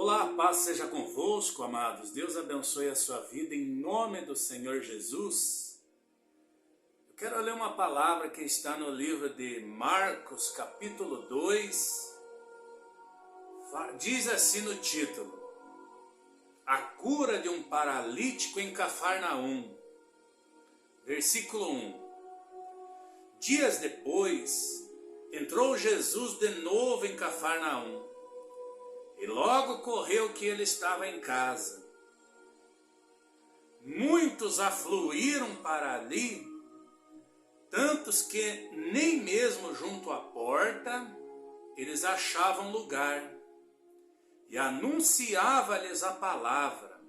Olá, a paz seja convosco, amados. Deus abençoe a sua vida em nome do Senhor Jesus. Eu quero ler uma palavra que está no livro de Marcos, capítulo 2. Diz assim no título: A cura de um paralítico em Cafarnaum. Versículo 1. Dias depois, entrou Jesus de novo em Cafarnaum. E logo correu que ele estava em casa. Muitos afluíram para ali, tantos que nem mesmo junto à porta eles achavam lugar. E anunciava-lhes a palavra.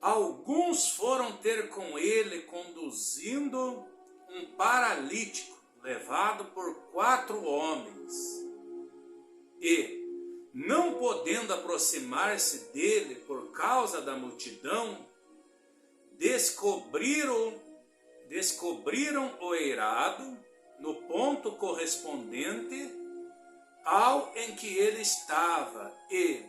Alguns foram ter com ele, conduzindo um paralítico, levado por 4 homens. E, não podendo aproximar-se dele por causa da multidão, descobriram o eirado no ponto correspondente ao em que ele estava e,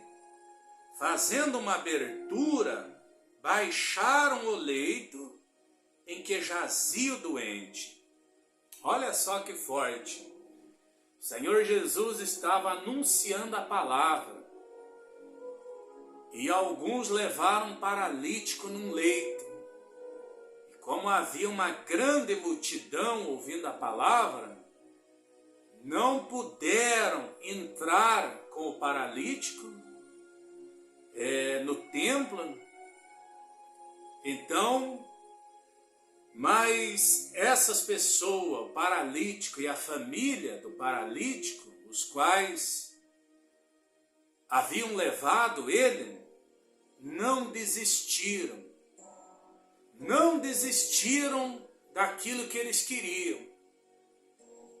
fazendo uma abertura, baixaram o leito em que jazia o doente. Olha só que forte! O Senhor Jesus estava anunciando a palavra e alguns levaram um paralítico num leito. E como havia uma grande multidão ouvindo a palavra, não puderam entrar com o paralítico no templo. Então, mas essas pessoas, o paralítico e a família do paralítico, os quais haviam levado ele, não desistiram. Não desistiram daquilo que eles queriam.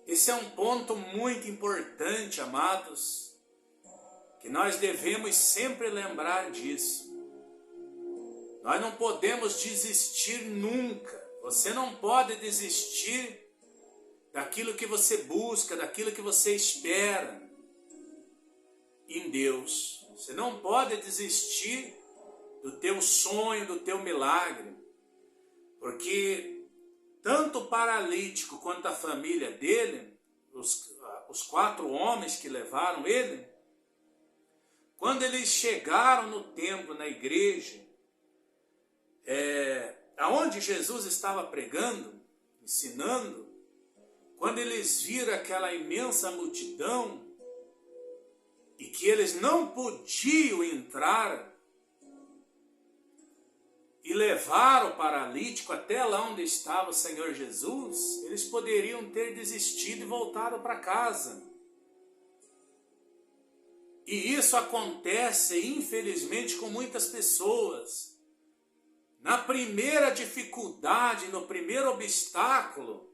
Esse é um ponto muito importante, amados, que nós devemos sempre lembrar disso. Nós não podemos desistir nunca. Você não pode desistir daquilo que você busca, daquilo que você espera em Deus. Você não pode desistir do teu sonho, do teu milagre. Porque tanto o paralítico quanto a família dele, os 4 homens que levaram ele, quando eles chegaram no templo, na igreja, aonde Jesus estava pregando, ensinando, quando eles viram aquela imensa multidão e que eles não podiam entrar e levar o paralítico até lá onde estava o Senhor Jesus, eles poderiam ter desistido e voltado para casa. E isso acontece, infelizmente, com muitas pessoas. Na primeira dificuldade, no primeiro obstáculo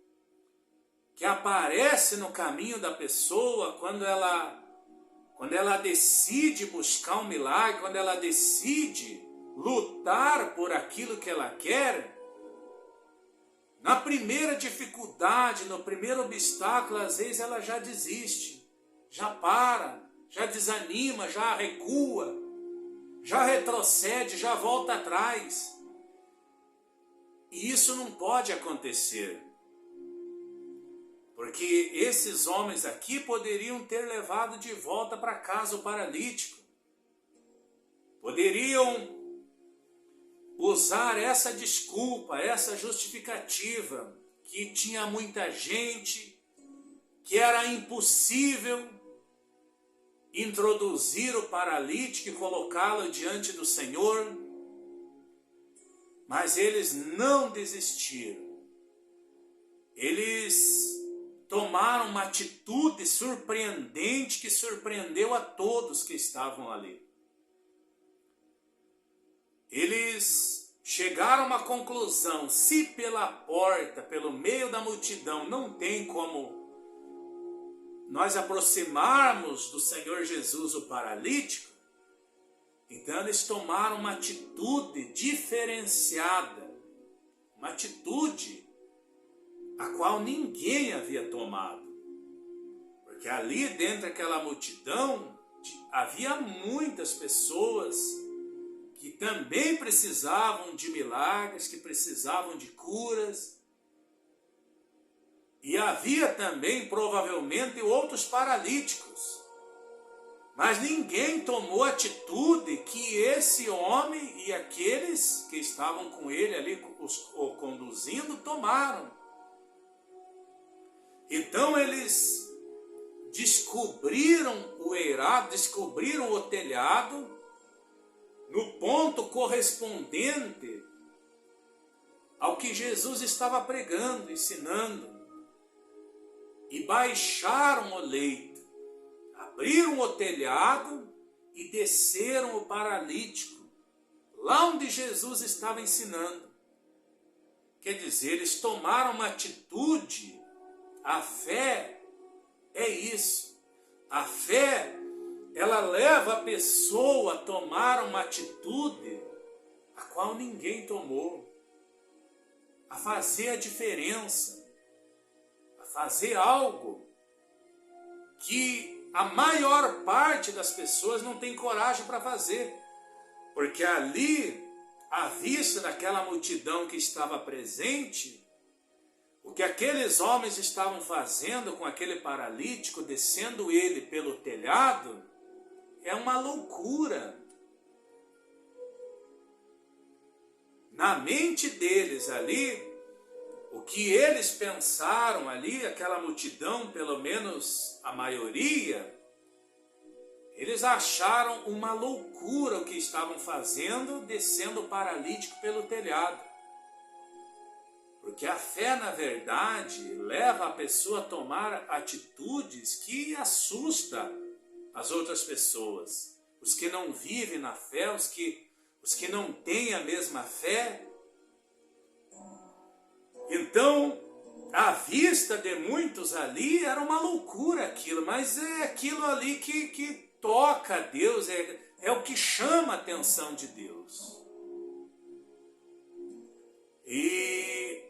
que aparece no caminho da pessoa, quando ela decide buscar um milagre, quando ela decide lutar por aquilo que ela quer, na primeira dificuldade, no primeiro obstáculo, às vezes ela já desiste, já para, já desanima, já recua, já retrocede, já volta atrás. E isso não pode acontecer, porque esses homens aqui poderiam ter levado de volta para casa o paralítico, poderiam usar essa desculpa, essa justificativa, que tinha muita gente, que era impossível introduzir o paralítico e colocá-lo diante do Senhor. Mas eles não desistiram. Eles tomaram uma atitude surpreendente que surpreendeu a todos que estavam ali. Eles chegaram a uma conclusão: se pela porta, pelo meio da multidão, não tem como nós aproximarmos do Senhor Jesus o paralítico, então eles tomaram uma atitude diferenciada, uma atitude a qual ninguém havia tomado. Porque ali dentro daquela multidão havia muitas pessoas que também precisavam de milagres, que precisavam de curas. E havia também, provavelmente, outros paralíticos. Mas ninguém tomou a atitude que esse homem e aqueles que estavam com ele ali, o conduzindo, tomaram. Então eles descobriram o eirado, descobriram o telhado, no ponto correspondente ao que Jesus estava pregando, ensinando. E baixaram o leito, abriram o telhado e desceram o paralítico, lá onde Jesus estava ensinando. Quer dizer, eles tomaram uma atitude. A fé é isso. A fé, ela leva a pessoa a tomar uma atitude a qual ninguém tomou, a fazer a diferença, a fazer algo que a maior parte das pessoas não tem coragem para fazer, porque ali, à vista daquela multidão que estava presente, o que aqueles homens estavam fazendo com aquele paralítico, descendo ele pelo telhado, é uma loucura. Na mente deles ali, o que eles pensaram ali, aquela multidão, pelo menos a maioria, eles acharam uma loucura o que estavam fazendo, descendo o paralítico pelo telhado. Porque a fé, na verdade, leva a pessoa a tomar atitudes que assustam as outras pessoas. Os que não vivem na fé, os que não têm a mesma fé. Então, à vista de muitos ali, era uma loucura aquilo, mas é aquilo ali que toca a Deus, é o que chama a atenção de Deus. E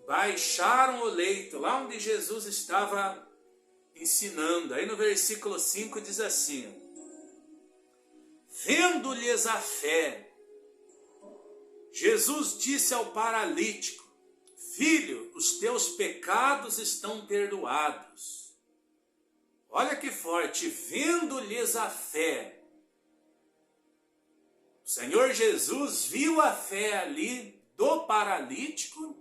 baixaram o leito, lá onde Jesus estava ensinando. Aí no versículo 5 diz assim: vendo-lhes a fé, Jesus disse ao paralítico: filho, os teus pecados estão perdoados. Olha que forte, vendo-lhes a fé. O Senhor Jesus viu a fé ali do paralítico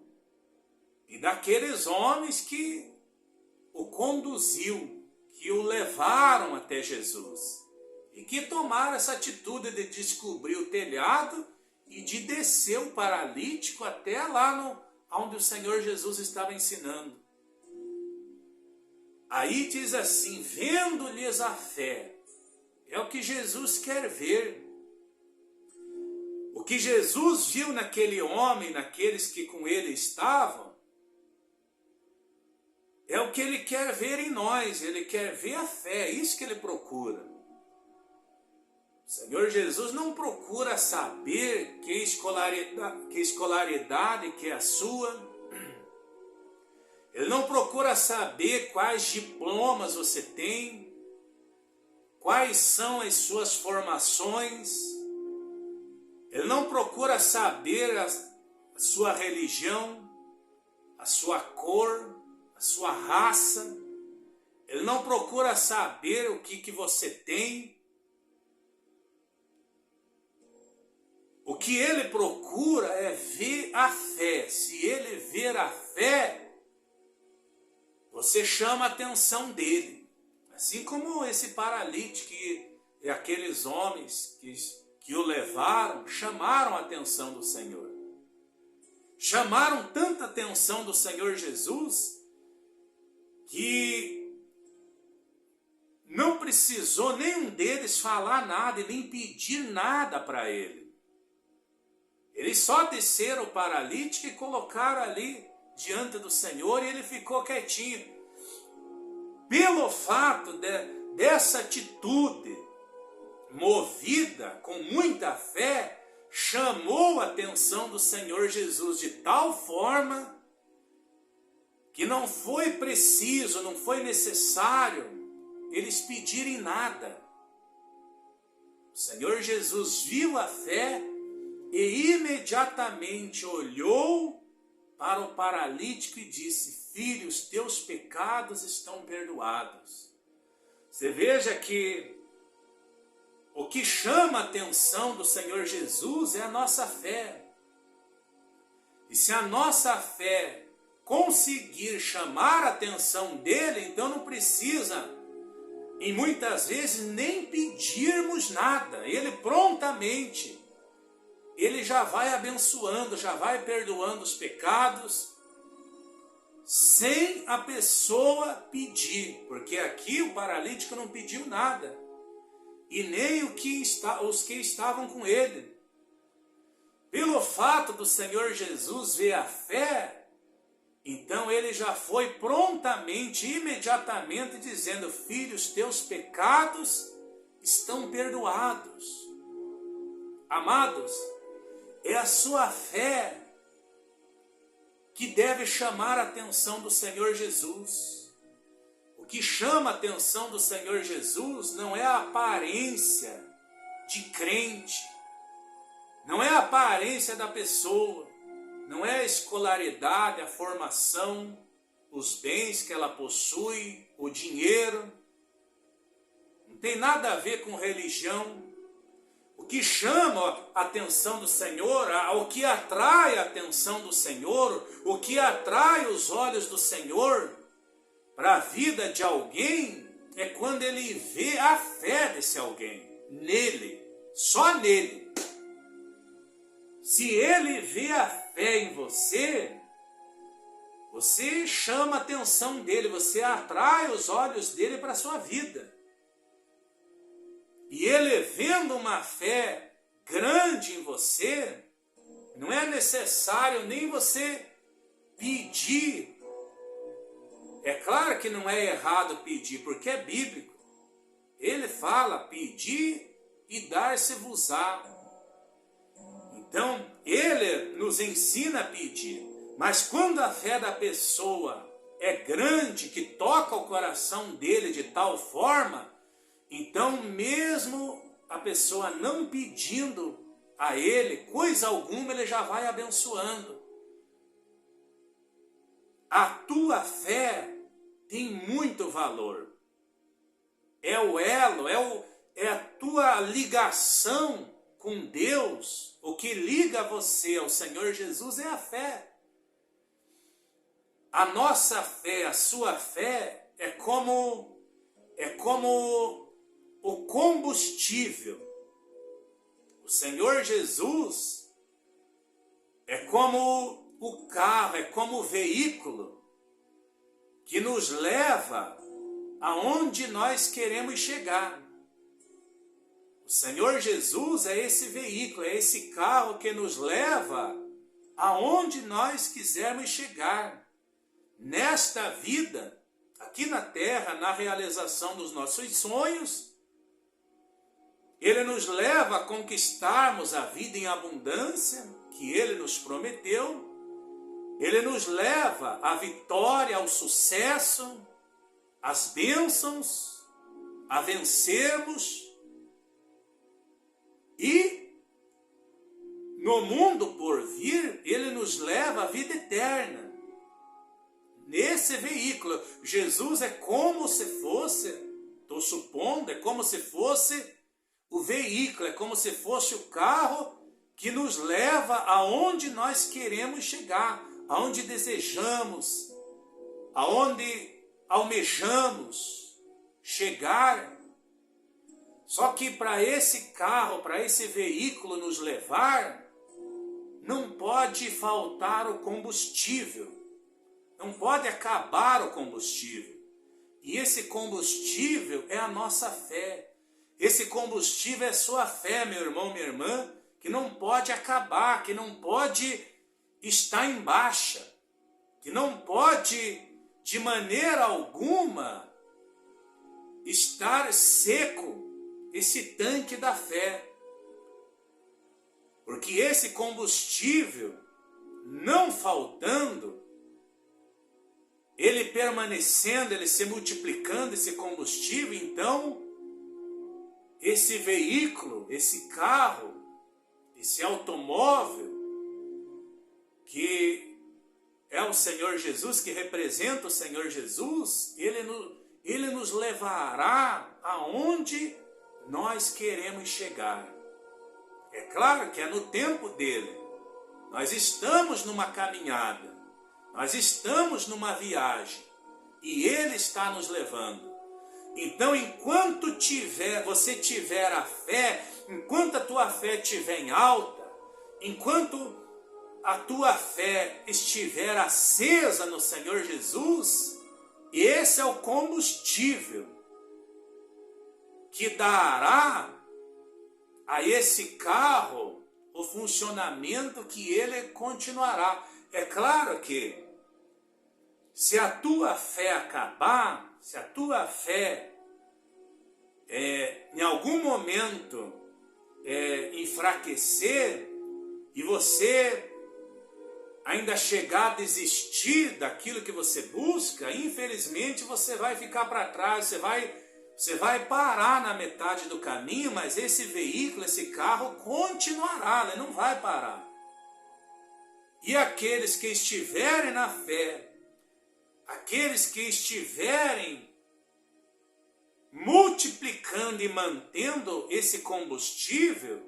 e daqueles homens que o conduziu, que o levaram até Jesus. E que tomaram essa atitude de descobrir o telhado e de descer o paralítico até lá onde o Senhor Jesus estava ensinando. Aí diz assim, vendo-lhes a fé. É o que Jesus quer ver. O que Jesus viu naquele homem, naqueles que com ele estavam, é o que ele quer ver em nós. Ele quer ver a fé, é isso que ele procura. O Senhor Jesus não procura saber que escolaridade que é a sua. Ele não procura saber quais diplomas você tem, quais são as suas formações. Ele não procura saber a sua religião, a sua cor, a sua raça. Ele não procura saber o que você tem. O que ele procura é ver a fé. Se ele ver a fé, você chama a atenção dele. Assim como esse paralítico e aqueles homens que o levaram, chamaram a atenção do Senhor. Chamaram tanta atenção do Senhor Jesus que não precisou nenhum deles falar nada e nem pedir nada para ele. Eles só desceram o paralítico e colocaram ali diante do Senhor e ele ficou quietinho. Pelo fato dessa atitude movida com muita fé, chamou a atenção do Senhor Jesus de tal forma que não foi preciso, não foi necessário eles pedirem nada. O Senhor Jesus viu a fé e imediatamente olhou para o paralítico e disse: filho, os teus pecados estão perdoados. Você veja que o que chama a atenção do Senhor Jesus é a nossa fé. E se a nossa fé conseguir chamar a atenção dele, então não precisa, e muitas vezes, nem pedirmos nada. Ele prontamente, ele já vai abençoando, já vai perdoando os pecados, sem a pessoa pedir. Porque aqui o paralítico não pediu nada. E nem os que estavam com ele. Pelo fato do Senhor Jesus ver a fé, então ele já foi prontamente, imediatamente dizendo: filho, os teus pecados estão perdoados. Amados, é a sua fé que deve chamar a atenção do Senhor Jesus. O que chama a atenção do Senhor Jesus não é a aparência de crente, não é a aparência da pessoa, não é a escolaridade, a formação, os bens que ela possui, o dinheiro. Não tem nada a ver com religião. O que chama a atenção do Senhor, o que atrai a atenção do Senhor, o que atrai os olhos do Senhor para a vida de alguém, é quando ele vê a fé desse alguém, nele, só nele. Se ele vê a fé em você, você chama a atenção dele, você atrai os olhos dele para a sua vida. E ele vendo uma fé grande em você, não é necessário nem você pedir. É claro que não é errado pedir, porque é bíblico. Ele fala: pedir e dar-se-vos-á. Então, ele nos ensina a pedir. Mas quando a fé da pessoa é grande, que toca o coração dele de tal forma, então mesmo a pessoa não pedindo a ele coisa alguma, ele já vai abençoando. A tua fé tem muito valor. É o elo, é a tua ligação com Deus. O que liga você ao Senhor Jesus é a fé. A nossa fé, a sua fé, é como o combustível. O Senhor Jesus é como o carro, é como o veículo que nos leva aonde nós queremos chegar. O Senhor Jesus é esse veículo, é esse carro que nos leva aonde nós quisermos chegar. Nesta vida, aqui na terra, na realização dos nossos sonhos, ele nos leva a conquistarmos a vida em abundância que ele nos prometeu. Ele nos leva à vitória, ao sucesso, às bênçãos, a vencermos. E no mundo por vir, ele nos leva à vida eterna. Nesse veículo, Jesus é como se fosse, estou supondo, é como se fosse o veículo, é como se fosse o carro que nos leva aonde nós queremos chegar, aonde desejamos, aonde almejamos chegar. Só que para esse carro, para esse veículo nos levar, não pode faltar o combustível. Não pode acabar o combustível. E esse combustível é a nossa fé. Esse combustível é a sua fé, meu irmão, minha irmã, que não pode acabar, que não pode estar em baixa, que não pode, de maneira alguma, estar seco esse tanque da fé. Porque esse combustível, não faltando, ele permanecendo, ele se multiplicando, esse combustível, então, esse veículo, esse carro, esse automóvel, que é o Senhor Jesus, que representa o Senhor Jesus, ele nos levará aonde nós queremos chegar. É claro que é no tempo dele. Nós estamos numa caminhada, nós estamos numa viagem, e ele está nos levando. Então, enquanto você tiver a fé, enquanto a tua fé estiver em alta, enquanto a tua fé estiver acesa no Senhor Jesus, esse é o combustível que dará a esse carro o funcionamento que ele continuará. É claro que se a tua fé acabar, se a tua fé em algum momento enfraquecer e você ainda chegar a desistir daquilo que você busca, infelizmente você vai ficar para trás, você vai parar na metade do caminho, mas esse veículo, esse carro continuará, ele não vai parar. E aqueles que estiverem na fé, aqueles que estiverem multiplicando e mantendo esse combustível,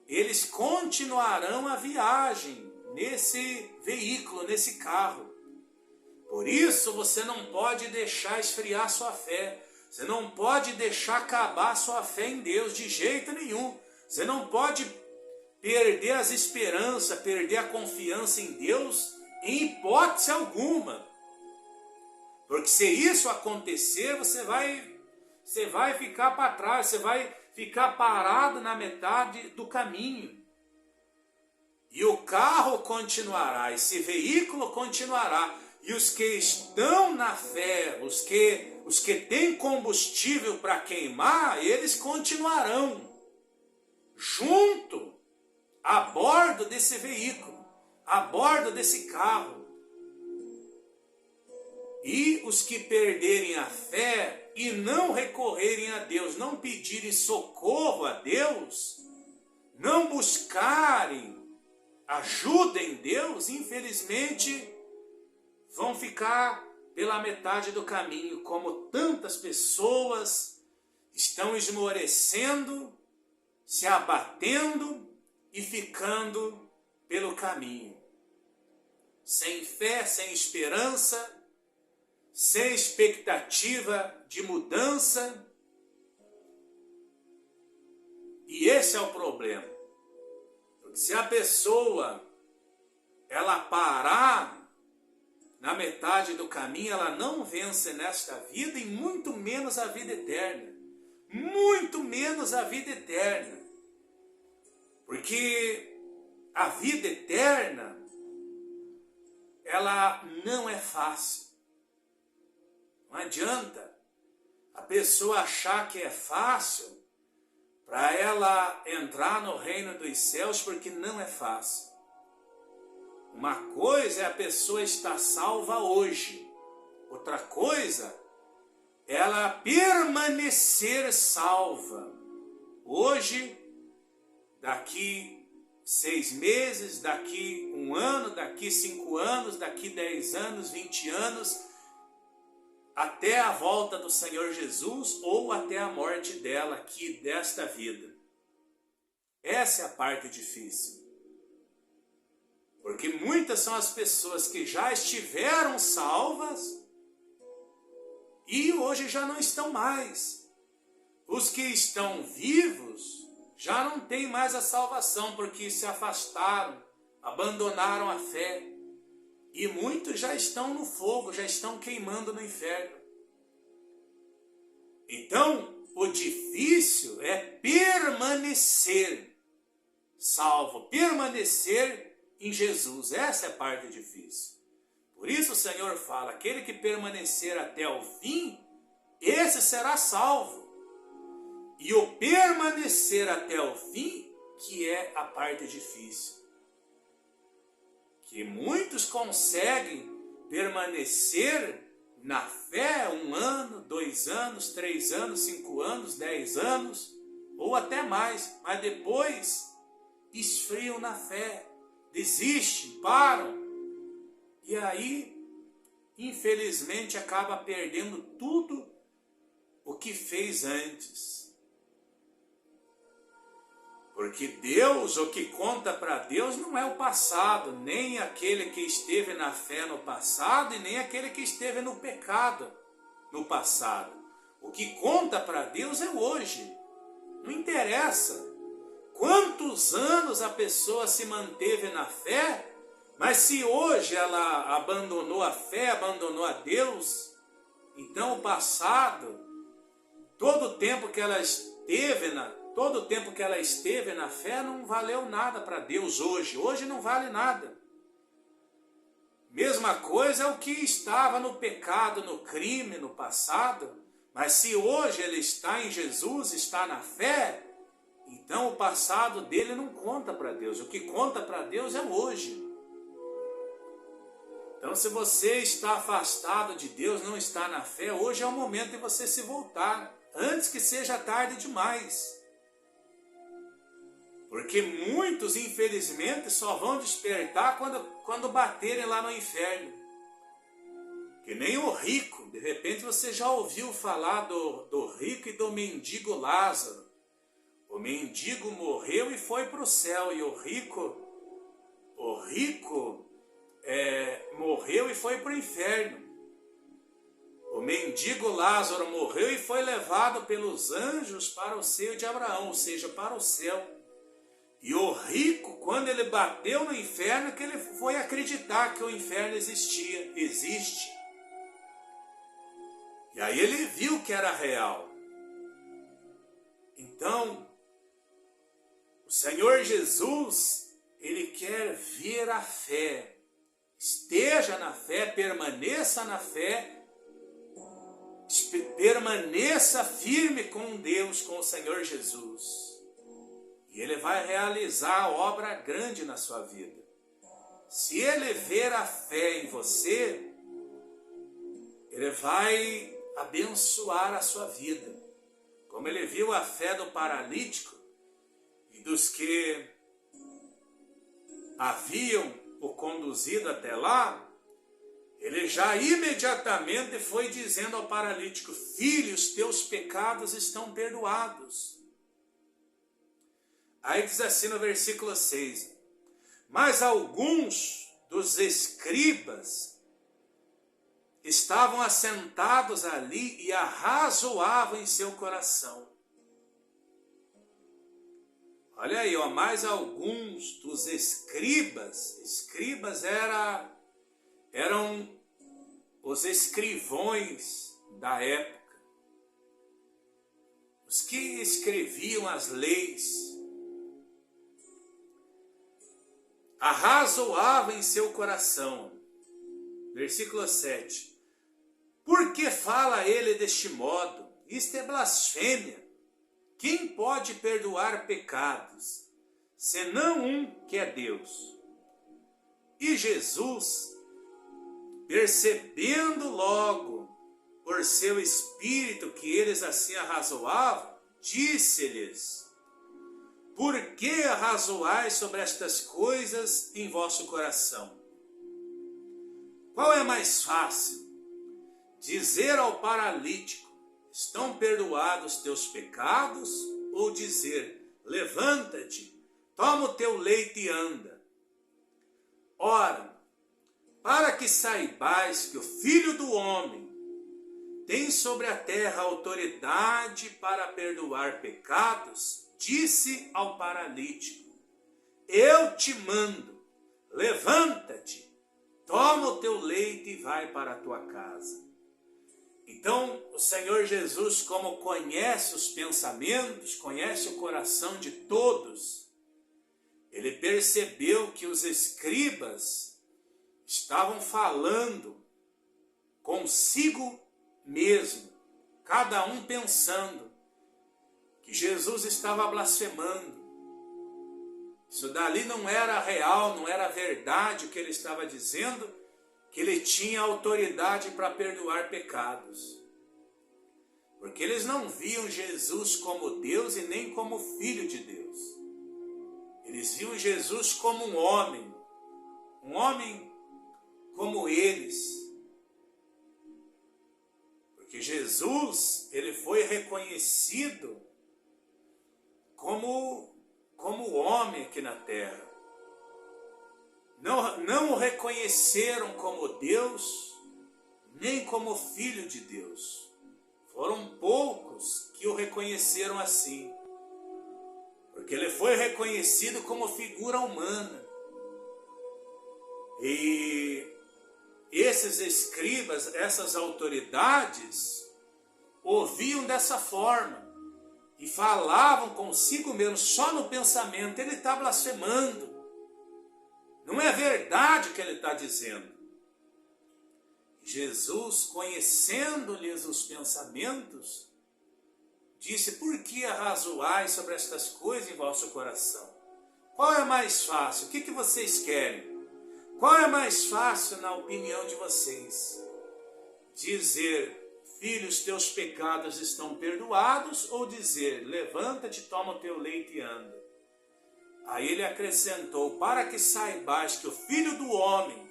eles continuarão a viagem nesse veículo, nesse carro. Por isso você não pode deixar esfriar sua fé. Você não pode deixar acabar sua fé em Deus de jeito nenhum. Você não pode perder as esperanças, perder a confiança em Deus em hipótese alguma. Porque se isso acontecer, você vai ficar para trás, você vai ficar parado na metade do caminho. E o carro continuará, esse veículo continuará. E os que estão na fé, os que têm combustível para queimar, eles continuarão junto, a bordo desse veículo, a bordo desse carro. E os que perderem a fé e não recorrerem a Deus, não pedirem socorro a Deus, não buscarem ajuda em Deus, infelizmente vão ficar pela metade do caminho, como tantas pessoas estão esmorecendo, se abatendo e ficando pelo caminho. Sem fé, sem esperança, sem expectativa de mudança. E esse é o problema. Porque se a pessoa ela parar na metade do caminho, ela não vence nesta vida e muito menos a vida eterna. Muito menos a vida eterna. Porque a vida eterna, ela não é fácil. Não adianta a pessoa achar que é fácil para ela entrar no reino dos céus, porque não é fácil. Uma coisa é a pessoa estar salva hoje. Outra coisa é ela permanecer salva. Hoje, daqui 6 meses, daqui 1 ano, daqui 5 anos, daqui 10 anos, 20 anos, até a volta do Senhor Jesus ou até a morte dela aqui desta vida. Essa é a parte difícil. Porque muitas são as pessoas que já estiveram salvas e hoje já não estão mais. Os que estão vivos já não têm mais a salvação porque se afastaram, abandonaram a fé. E muitos já estão no fogo, já estão queimando no inferno. Então, o difícil é permanecer salvo, permanecer em Jesus. Essa é a parte difícil. Por isso o Senhor fala, aquele que permanecer até o fim, esse será salvo. E o permanecer até o fim, que é a parte difícil. Que muitos conseguem permanecer na fé 1 ano, 2 anos, 3 anos, 5 anos, 10 anos, ou até mais, mas depois esfriam na fé, desistem, param, e aí, infelizmente, acaba perdendo tudo o que fez antes. Porque Deus, o que conta para Deus não é o passado, nem aquele que esteve na fé no passado e nem aquele que esteve no pecado no passado. O que conta para Deus é hoje. Não interessa quantos anos a pessoa se manteve na fé, mas se hoje ela abandonou a fé, abandonou a Deus, então o passado, todo o tempo que ela esteve na fé não valeu nada para Deus hoje. Hoje não vale nada. Mesma coisa é o que estava no pecado, no crime, no passado. Mas se hoje ele está em Jesus, está na fé, então o passado dele não conta para Deus. O que conta para Deus é hoje. Então se você está afastado de Deus, não está na fé, hoje é o momento de você se voltar, antes que seja tarde demais. Porque muitos, infelizmente, só vão despertar quando baterem lá no inferno. Que nem o rico. De repente você já ouviu falar do rico e do mendigo Lázaro. O mendigo morreu e foi para o céu. E o rico morreu e foi para o inferno. O mendigo Lázaro morreu e foi levado pelos anjos para o seio de Abraão, ou seja, para o céu. E o rico, quando ele bateu no inferno, que ele foi acreditar que o inferno existe. E aí ele viu que era real. Então, o Senhor Jesus, ele quer ver a fé. Esteja na fé, permaneça na fé, permaneça firme com Deus, com o Senhor Jesus. E ele vai realizar obra grande na sua vida. Se ele ver a fé em você, ele vai abençoar a sua vida. Como ele viu a fé do paralítico e dos que haviam o conduzido até lá, ele já imediatamente foi dizendo ao paralítico: filho, os teus pecados estão perdoados. Aí diz assim no versículo 6, mas alguns dos escribas estavam assentados ali e arrazoavam em seu coração. Olha aí, ó, mais alguns dos escribas eram os escrivões da época, os que escreviam as leis. Arrazoava em seu coração. Versículo 7. Por que fala ele deste modo? Isto é blasfêmia. Quem pode perdoar pecados, senão um que é Deus? E Jesus, percebendo logo por seu espírito que eles assim arrazoavam, disse-lhes: por que arrazoais sobre estas coisas em vosso coração? Qual é mais fácil? Dizer ao paralítico: estão perdoados teus pecados? Ou dizer: levanta-te, toma o teu leito e anda? Ora, para que saibais que o Filho do Homem tem sobre a terra autoridade para perdoar pecados, disse ao paralítico: eu te mando, levanta-te, toma o teu leito e vai para a tua casa. Então, o Senhor Jesus, como conhece os pensamentos, conhece o coração de todos, ele percebeu que os escribas estavam falando consigo mesmo, cada um pensando que Jesus estava blasfemando. Isso dali não era real, não era verdade o que ele estava dizendo, que ele tinha autoridade para perdoar pecados. Porque porque eles não viam Jesus como Deus e nem como Filho de Deus. Eles viam Jesus como um homem como eles. Porque Jesus, ele foi reconhecido como homem aqui na terra. Não o reconheceram como Deus, nem como Filho de Deus. Foram poucos que o reconheceram assim. Porque ele foi reconhecido como figura humana. E esses escribas, essas autoridades, ouviam dessa forma. E falavam consigo mesmo, só no pensamento, ele está blasfemando. Não é verdade o que ele está dizendo. Jesus, conhecendo-lhes os pensamentos, disse: por que arrazoais sobre estas coisas em vosso coração? Qual é mais fácil? O que vocês querem? Qual é mais fácil na opinião de vocês? Dizer: filho, os teus pecados estão perdoados, ou dizer: levanta-te, toma o teu leite e anda? Aí ele acrescentou: para que saibais que o Filho do Homem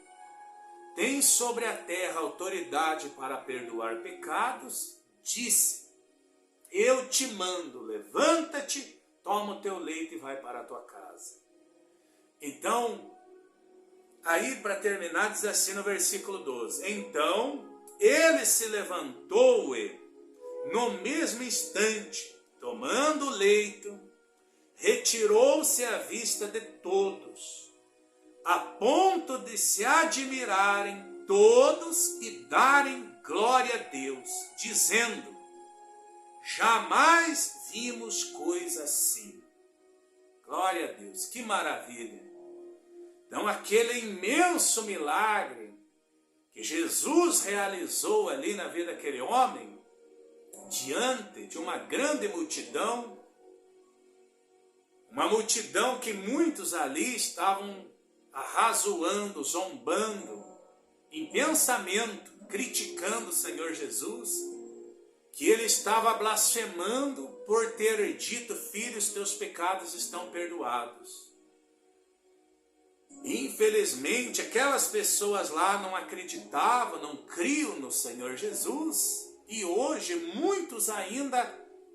tem sobre a terra autoridade para perdoar pecados, disse: eu te mando, levanta-te, toma o teu leite e vai para a tua casa. Então, aí para terminar diz assim no versículo 12: então ele se levantou e, no mesmo instante, tomando o leito, retirou-se à vista de todos, a ponto de se admirarem todos e darem glória a Deus, dizendo: jamais vimos coisa assim. Glória a Deus, que maravilha! Então aquele imenso milagre que Jesus realizou ali na vida daquele homem, diante de uma grande multidão, uma multidão que muitos ali estavam arrazoando, zombando, em pensamento, criticando o Senhor Jesus, que ele estava blasfemando por ter dito: filho, os teus pecados estão perdoados. Infelizmente, aquelas pessoas lá não acreditavam, não criam no Senhor Jesus, e hoje muitos ainda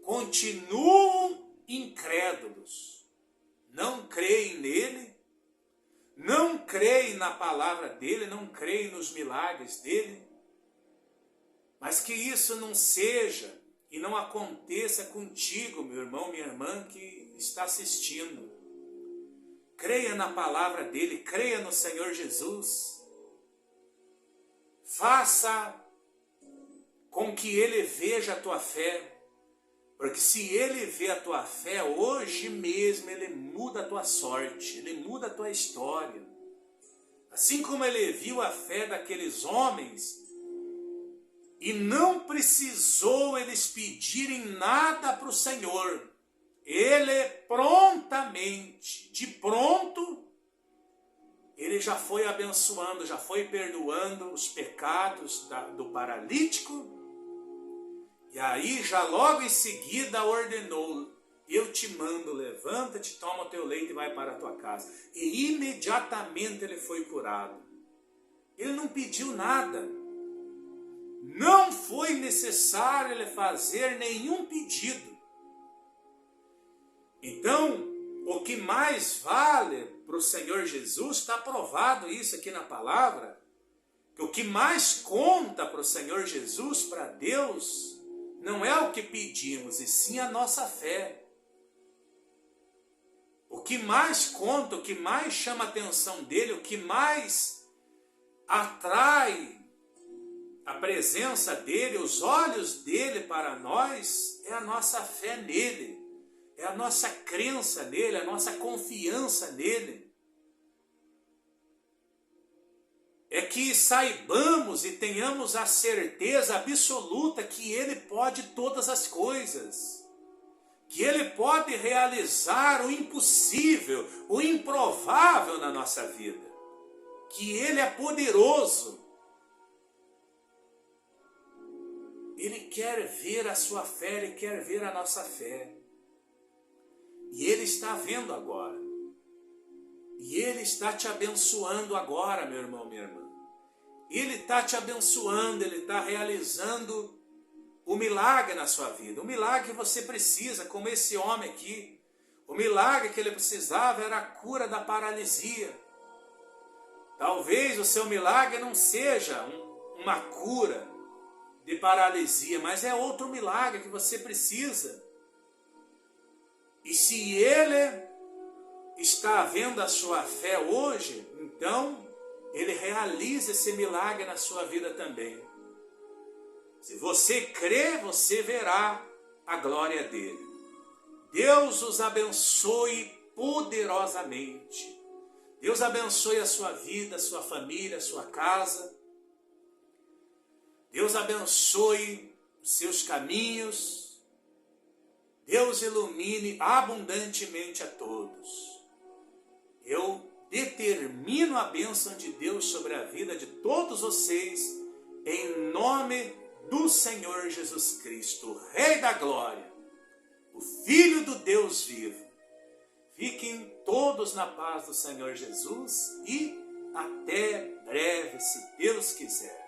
continuam incrédulos. Não creem nele, não creem na palavra dele, não creem nos milagres dele. Mas que isso não seja e não aconteça contigo, meu irmão, minha irmã, que está assistindo. Creia na palavra dele, creia no Senhor Jesus. Faça com que ele veja a tua fé. Porque se ele vê a tua fé, hoje mesmo ele muda a tua sorte, ele muda a tua história. Assim como ele viu a fé daqueles homens, e não precisou eles pedirem nada para o Senhor. Ele prontamente, de pronto, ele já foi abençoando, já foi perdoando os pecados do paralítico. E aí já logo em seguida ordenou: eu te mando, levanta-te, toma o teu leite e vai para a tua casa. E imediatamente ele foi curado. Ele não pediu nada. Não foi necessário ele fazer nenhum pedido. Então, o que mais vale para o Senhor Jesus, está provado isso aqui na palavra, que o que mais conta para o Senhor Jesus, para Deus, não é o que pedimos, e sim a nossa fé. O que mais conta, o que mais chama a atenção dele, o que mais atrai a presença dele, os olhos dele para nós, é a nossa fé nele. É a nossa crença nele, a nossa confiança nele. É que saibamos e tenhamos a certeza absoluta que ele pode todas as coisas. Que ele pode realizar o impossível, o improvável na nossa vida. Que ele é poderoso. Ele quer ver a sua fé, Ele quer ver a nossa fé. E Ele está vendo agora. E Ele está te abençoando agora, meu irmão, minha irmã. Ele está te abençoando, Ele está realizando o milagre na sua vida. O milagre que você precisa, como esse homem aqui. O milagre que ele precisava era a cura da paralisia. Talvez o seu milagre não seja uma cura de paralisia, mas é outro milagre que você precisa. E se Ele está vendo a sua fé hoje, então Ele realiza esse milagre na sua vida também. Se você crê, você verá a glória dele. Deus os abençoe poderosamente. Deus abençoe a sua vida, a sua família, a sua casa. Deus abençoe os seus caminhos. Deus ilumine abundantemente a todos. Eu determino a bênção de Deus sobre a vida de todos vocês, em nome do Senhor Jesus Cristo, Rei da Glória, o Filho do Deus vivo. Fiquem todos na paz do Senhor Jesus e até breve, se Deus quiser.